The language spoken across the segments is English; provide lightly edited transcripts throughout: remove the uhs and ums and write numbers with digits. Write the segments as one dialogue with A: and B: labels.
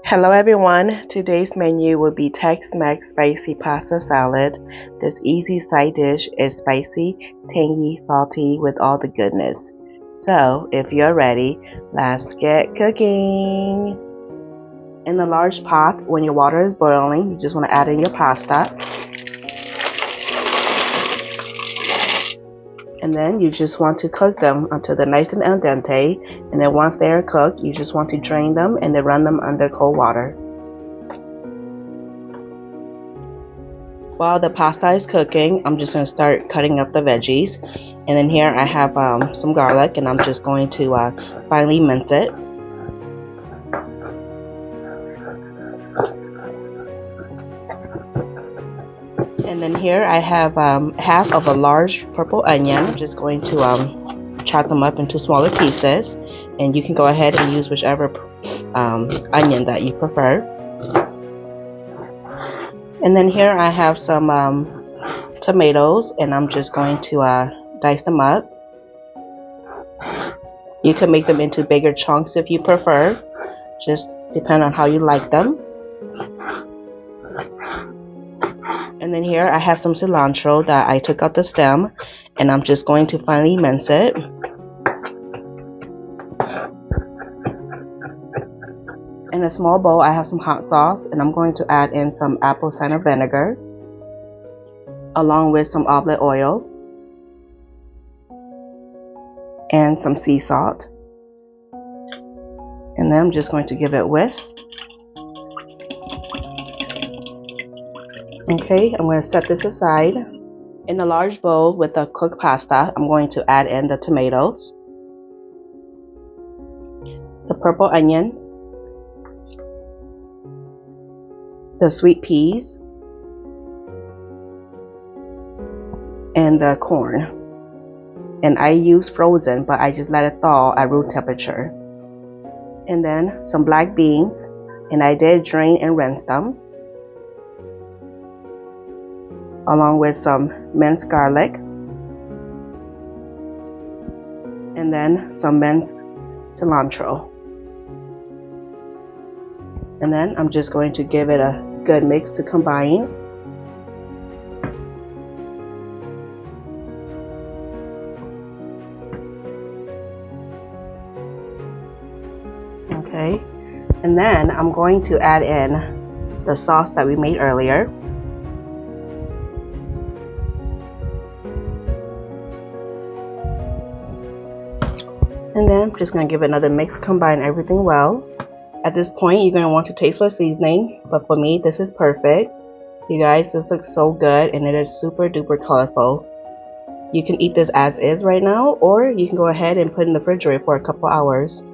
A: Hello everyone, today's menu will be Tex-Mex spicy pasta salad. This easy side dish is spicy, tangy, salty with all the goodness. So if you're ready, let's get cooking. In a large pot, when your water is boiling, you just want to add in your pasta. And then you just want to cook them until they're nice and al dente. And then once they are cooked, you just want to drain them and then run them under cold water. While the pasta is cooking, I'm just going to start cutting up the veggies. And then here I have some garlic, and I'm just going to finely mince it. And then here I have half of a large purple onion. I'm just going to chop them up into smaller pieces, and you can go ahead and use whichever onion that you prefer. And then here I have some tomatoes, and I'm just going to dice them up. You can make them into bigger chunks if you prefer, just depend on how you like them. And then here I have some cilantro that I took out the stem, and I'm just going to finely mince it. In a small bowl I have some hot sauce, and I'm going to add in some apple cider vinegar along with some olive oil and some sea salt. And then I'm just going to give it a whisk. Okay, I'm going to set this aside. In a large bowl with the cooked pasta, I'm going to add in the tomatoes, the purple onions, the sweet peas, and the corn. And I use frozen, but I just let it thaw at room temperature. And then some black beans, and I did drain and rinse them, along with some minced garlic, and then some minced cilantro. And then I'm just going to give it a good mix to combine. Okay, and then I'm going to add in the sauce that we made earlier. And then I'm just going to give it another mix, combine everything well. At this point, you're going to want to taste for seasoning, but for me, this is perfect. You guys, this looks so good, and it is super duper colorful. You can eat this as is right now, or you can go ahead and put it in the refrigerator for a couple hours.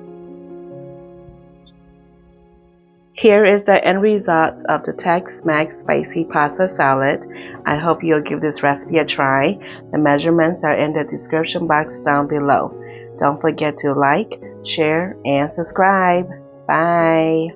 A: Here is the end result of the Tex-Mex spicy pasta salad. I hope you'll give this recipe a try. The measurements are in the description box down below. Don't forget to like, share, and subscribe. Bye.